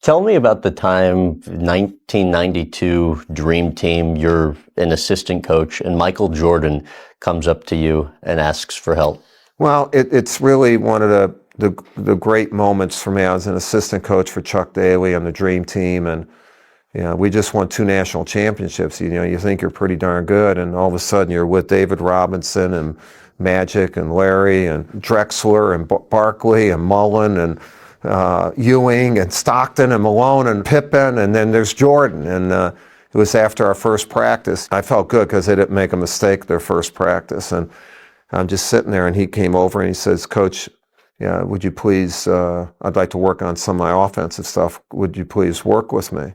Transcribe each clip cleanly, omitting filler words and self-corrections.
Tell me about the time, 1992 Dream Team, you're an assistant coach, and Michael Jordan comes up to you and asks for help. Well, it's really one of the great moments for me. I was an assistant coach for Chuck Daly on the Dream Team, and we just won 2 national championships. You think you're pretty darn good, and all of a sudden you're with David Robinson and Magic and Larry and Drexler and Barkley and Mullen and Ewing and Stockton and Malone and Pippen, and then there's Jordan. And it was after our first practice. I felt good because they didn't make a mistake their first practice. And I'm just sitting there, and he came over and he says, "Coach, would you please, I'd like to work on some of my offensive stuff. Would you please work with me?"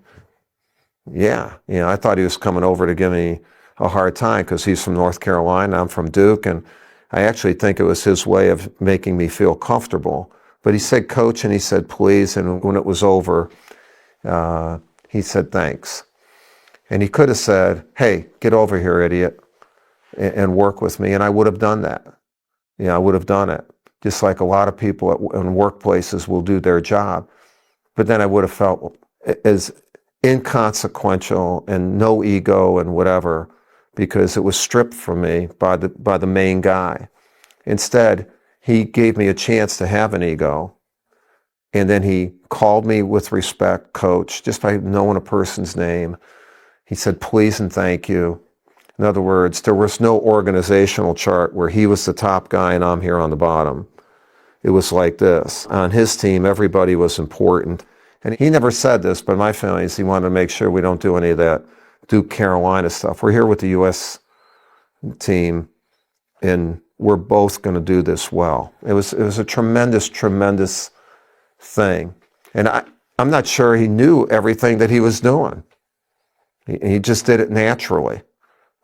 Yeah, I thought he was coming over to give me a hard time because he's from North Carolina, I'm from Duke, and I actually think it was his way of making me feel comfortable. But he said, "Coach," and he said, "Please," and when it was over, he said, "Thanks." And he could have said, "Hey, get over here, idiot, and work with me," and I would have done that. I would have done it. Just like a lot of people in workplaces will do their job. But then I would have felt as inconsequential and no ego and whatever, because it was stripped from me by the main guy. Instead, he gave me a chance to have an ego, and then he called me with respect, "Coach," just by knowing a person's name. He said, "Please and thank you." In other words, there was no organizational chart where he was the top guy and I'm here on the bottom. It was like this. On his team, everybody was important. And he never said this, but my family is he wanted to make sure we don't do any of that Duke Carolina stuff. We're here with the U.S. team, and we're both going to do this well. It was a tremendous, tremendous thing. And I'm not sure he knew everything that he was doing. He just did it naturally.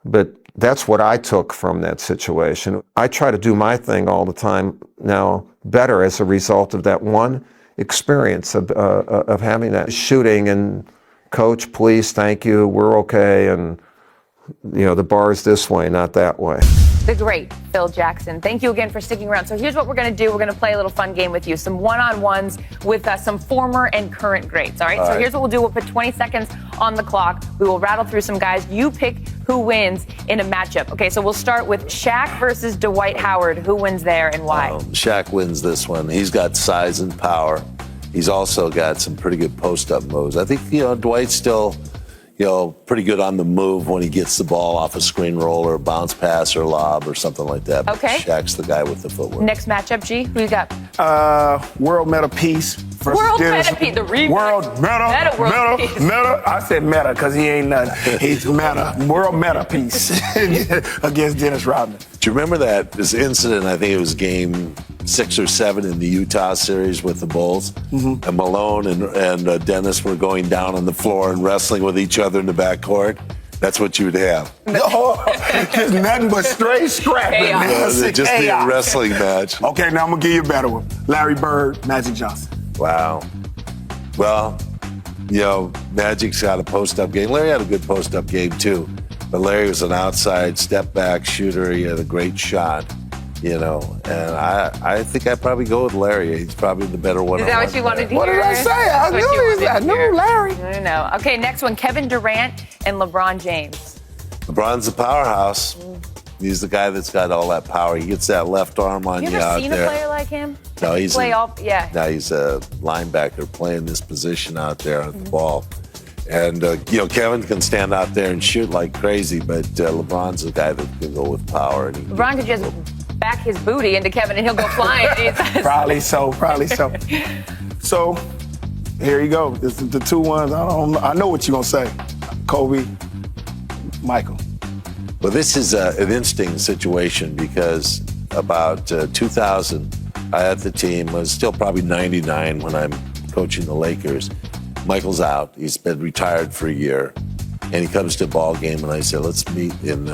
But that's what I took from that situation. I try to do my thing all the time now better as a result of that one experience of having that shooting and, "Coach, please, thank you, we're okay," and the bar's this way, not that way. The great Phil Jackson. Thank you again for sticking around. So here's what we're going to do. We're going to play a little fun game with you. Some one-on-ones with some former and current greats. All right? So here's what we'll do. We'll put 20 seconds on the clock. We will rattle through some guys. You pick who wins in a matchup. Okay, so we'll start with Shaq versus Dwight Howard. Who wins there and why? Shaq wins this one. He's got size and power. He's also got some pretty good post-up moves. I think, Dwight's still, pretty good on the move when he gets the ball off a screen roll or a bounce pass or lob or something like that. Okay. But Shaq's the guy with the footwork. Next matchup, G, who you got? World Meta Peace versus World Dennis. Meta Peace, the remix. World Meta. I said Meta because he ain't nothing. He's Meta. World Meta Peace against Dennis Rodman. Do you remember this incident? I think it was game 6 or 7 in the Utah series with the Bulls. Mm-hmm. And Malone and Dennis were going down on the floor and wrestling with each other in the backcourt. That's what you would have. No, just nothing but straight scrapping. It'd just be a wrestling match. Okay, now I'm going to give you a better one. Larry Bird, Magic Johnson. Wow. Well, Magic's got a post-up game. Larry had a good post-up game, too. But Larry was an outside step-back shooter. He had a great shot, and I think I'd probably go with Larry. He's probably the better one. Is that what you wanted to hear? What did I say? I knew Larry. I don't know. Okay, next one, Kevin Durant and LeBron James. LeBron's the powerhouse. He's the guy that's got all that power. He gets that left arm on you out there. You ever seen a player like him? No, he's Now he's a linebacker playing this position out there on the ball. And, Kevin can stand out there and shoot like crazy, but LeBron's the guy that can go with power. And LeBron could just back his booty into Kevin and he'll go flying. Probably so. So, here you go. This is the 2 ones. I know what you're going to say. Kobe, Michael. Well, this is an interesting situation because about 2000, I had the team. I was still probably 99 when I'm coaching the Lakers. Michael's out. He's been retired for a year. And he comes to a ball game, and I said, let's meet in,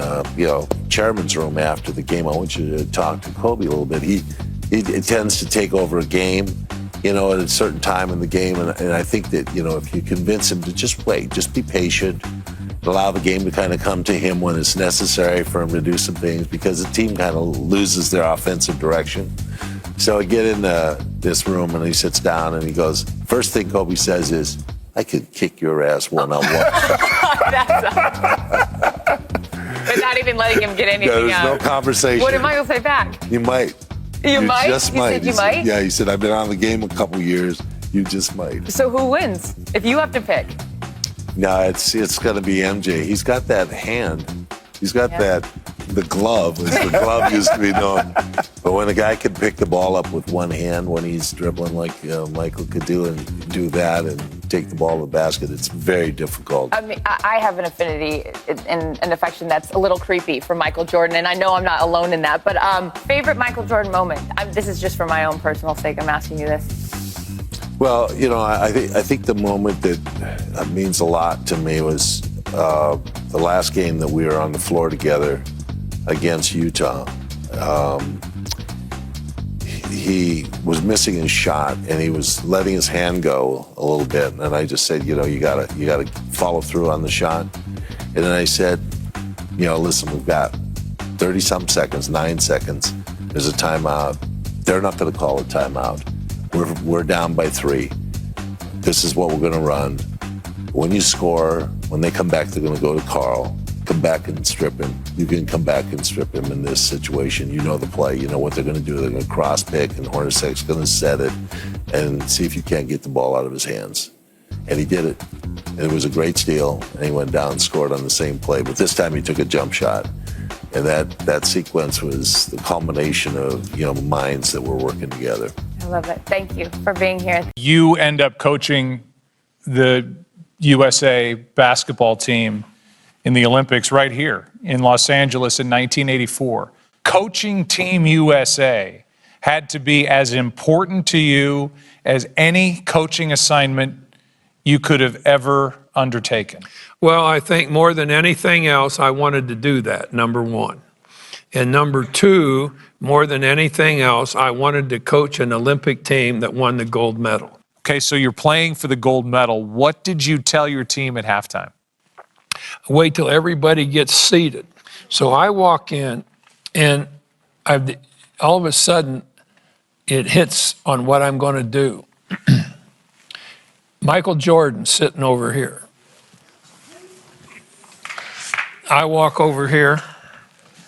chairman's room after the game. I want you to talk to Kobe a little bit. He tends to take over a game, at a certain time in the game. And I think that, if you convince him to just wait, just be patient, allow the game to kind of come to him when it's necessary for him to do some things, because the team kind of loses their offensive direction. So I get in this room, and he sits down and he goes, first thing Kobe says is, I could kick your ass one-on-one. Without even letting him get anything There's out. no conversation. What did Michael say back? You might. You might? Just He might. said you He said- might? Yeah, he said, I've been on the game a couple years. You just might. So who wins if you have to pick? No, it's going to be MJ. He's got that hand. He's got the glove, as the glove used to be known. But when a guy can pick the ball up with one hand when he's dribbling like Michael could do and do that and take the ball to the basket, it's very difficult. I mean, I have an affinity and an affection that's a little creepy for Michael Jordan, and I know I'm not alone in that. But favorite Michael Jordan moment? This is just for my own personal sake. I'm asking you this. Well, you know, I think the moment that means a lot to me was the last game that we were on the floor together against Utah. He was missing his shot and he was letting his hand go a little bit, and I just said, you know, you gotta follow through on the shot. And then I said, you know, listen, we've got 30-some seconds, 9 seconds. There's a timeout. They're not going to call a timeout. We're down by 3. This is what we're going to run. When you score, when they come back, they're going to go to Carl. Come back and strip him. You can come back and strip him in this situation. You know the play. You know what they're going to do. They're going to cross pick, and Hornacek's going to set it and see if you can't get the ball out of his hands. And he did it. And it was a great steal, and he went down and scored on the same play. But this time he took a jump shot. And that sequence was the culmination of, you know, minds that were working together. I love it. Thank you for being here. You end up coaching the USA basketball team in the Olympics right here in Los Angeles in 1984. Coaching Team USA had to be as important to you as any coaching assignment you could have ever undertaken. Well, I think more than anything else, I wanted to do that, number one. And number two, more than anything else, I wanted to coach an Olympic team that won the gold medal. Okay, so you're playing for the gold medal. What did you tell your team at halftime? Wait till everybody gets seated. So I walk in, and all of a sudden, it hits on what I'm going to do. Michael Jordan sitting over here. I walk over here.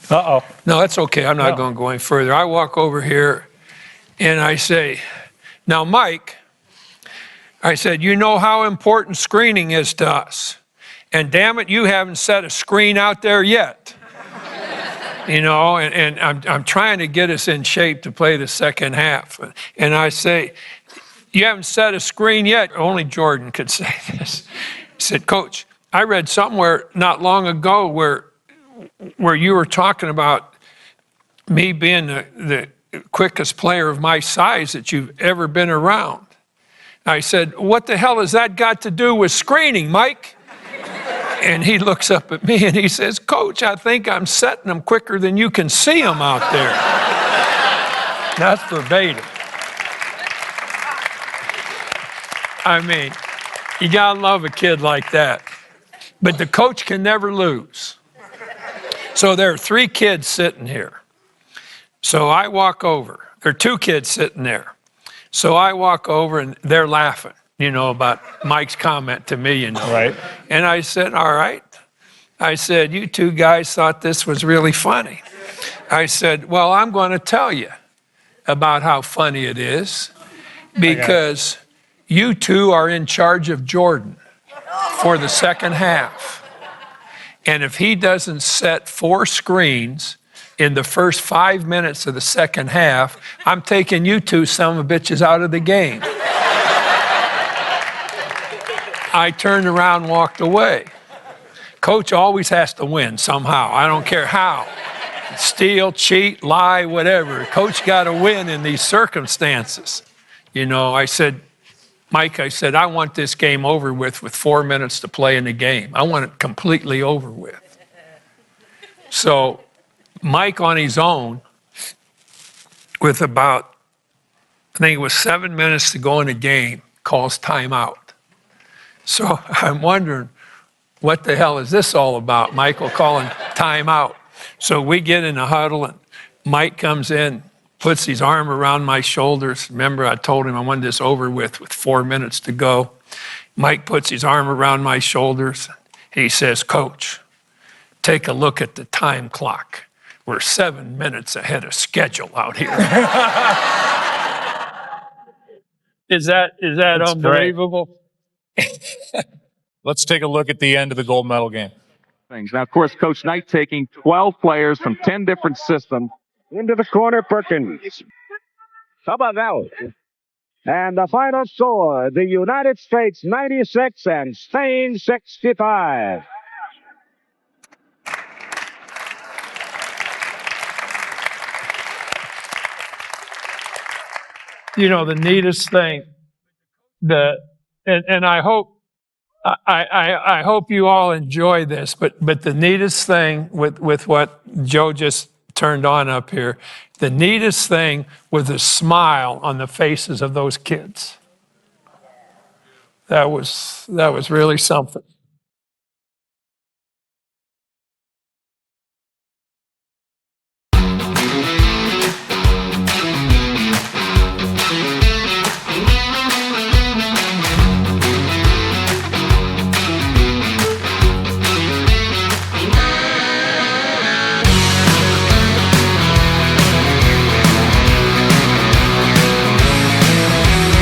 Uh-oh. No, that's okay. I'm not going to go any further. I walk over here, and I say, now, Mike, I said, you know how important screening is to us. And damn it, you haven't set a screen out there yet. You know, and I'm trying to get us in shape to play the second half. And I say, you haven't set a screen yet. Only Jordan could say this. He said, Coach, I read somewhere not long ago where you were talking about me being the quickest player of my size that you've ever been around. I said, what the hell has that got to do with screening, Mike? And he looks up at me and he says, Coach, I think I'm setting them quicker than you can see them out there. That's verbatim. I mean, you gotta love a kid like that. But the coach can never lose. So there are 3 kids sitting here. So I walk over. There are 2 kids sitting there. So I walk over and they're laughing, you know, about Mike's comment to me, you know. Right. And I said, all right. I said, you 2 guys thought this was really funny. I said, well, I'm going to tell you about how funny it is because you 2 are in charge of Jordan for the second half. And if he doesn't set 4 screens in the first 5 minutes of the second half, I'm taking you 2 son of bitches out of the game. I turned around and walked away. Coach always has to win somehow. I don't care how. Steal, cheat, lie, whatever. Coach got to win in these circumstances. You know, I said, Mike, I said, I want this game over with 4 minutes to play in the game. I want it completely over with. So Mike on his own, with about, I think it was 7 minutes to go in the game, calls timeout. So I'm wondering, what the hell is this all about? Michael calling timeout. So we get in a huddle and Mike comes in puts his arm around my shoulders. Remember, I told him I wanted this over with 4 minutes to go. Mike puts his arm around my shoulders. He says, "Coach, take a look at the time clock. We're 7 minutes ahead of schedule out here." Is that That's unbelievable? Let's take a look at the end of the gold medal game. Now, of course, Coach Knight taking 12 players from 10 different systems into the corner, Perkins. How about that one? And the final score, the United States 96 and Spain 65. You know, the neatest thing, and I hope I hope you all enjoy this, but the neatest thing with what Joe just turned on up here, the neatest thing was the smile on the faces of those kids. That was really something.